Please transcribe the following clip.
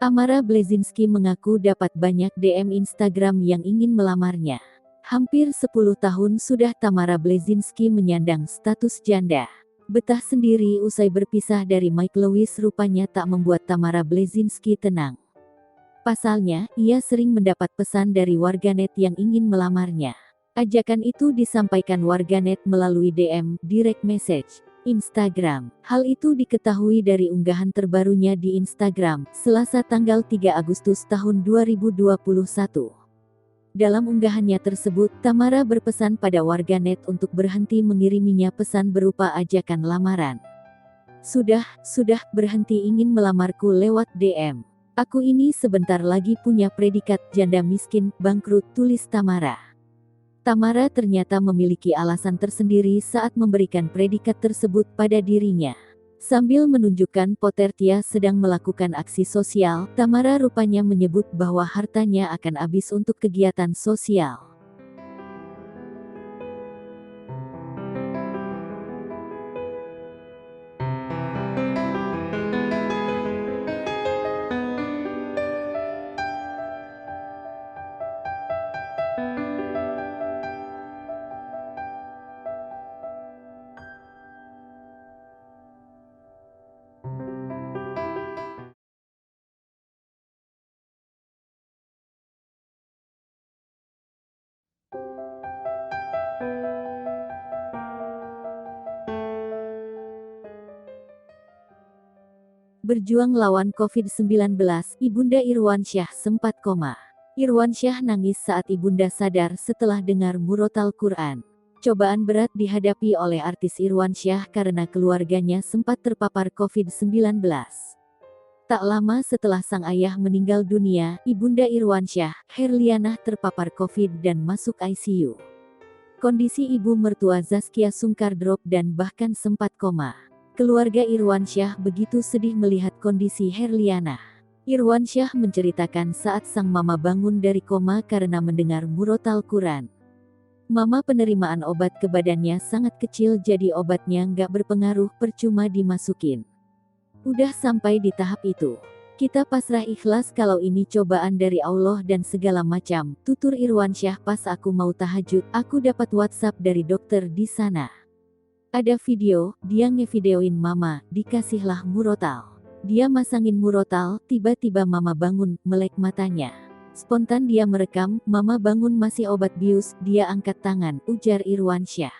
Tamara Blazinski mengaku dapat banyak DM Instagram yang ingin melamarnya. Hampir 10 tahun sudah Tamara Blazinski menyandang status janda. Betah sendiri usai berpisah dari Mike Lewis rupanya tak membuat Tamara Blazinski tenang. Pasalnya, ia sering mendapat pesan dari warganet yang ingin melamarnya. Ajakan itu disampaikan warganet melalui DM, direct message, Instagram. Hal itu diketahui dari unggahan terbarunya di Instagram, Selasa tanggal 3 Agustus tahun 2021. Dalam unggahannya tersebut, Tamara berpesan pada warganet untuk berhenti mengiriminya pesan berupa ajakan lamaran. Sudah, berhenti ingin melamarku lewat DM. Aku ini sebentar lagi punya predikat janda miskin, bangkrut, tulis Tamara. Tamara ternyata memiliki alasan tersendiri saat memberikan predikat tersebut pada dirinya. Sambil menunjukkan Potertia sedang melakukan aksi sosial, Tamara rupanya menyebut bahwa hartanya akan habis untuk kegiatan sosial. Berjuang lawan COVID-19, Ibunda Irwansyah sempat koma. Irwansyah nangis saat Ibunda sadar setelah dengar murotal Quran. Cobaan berat dihadapi oleh artis Irwansyah karena keluarganya sempat terpapar COVID-19. Tak lama setelah sang ayah meninggal dunia, Ibunda Irwansyah, Herlianah terpapar COVID dan masuk ICU. Kondisi ibu mertua Zaskia Sungkar drop dan bahkan sempat koma. Keluarga Irwansyah begitu sedih melihat kondisi Herlianah. Irwansyah menceritakan saat sang mama bangun dari koma karena mendengar murotal Quran. Mama penerimaan obat ke badannya sangat kecil jadi obatnya nggak berpengaruh, percuma dimasukin. Udah sampai di tahap itu. Kita pasrah ikhlas kalau ini cobaan dari Allah dan segala macam, tutur Irwansyah pas aku mau tahajud, aku dapat WhatsApp dari dokter di sana. Ada video, dia ngevideoin mama, dikasihlah murotal. Dia masangin murotal, tiba-tiba mama bangun, melek matanya. Spontan dia merekam, mama bangun masih obat bius, dia angkat tangan, ujar Irwansyah.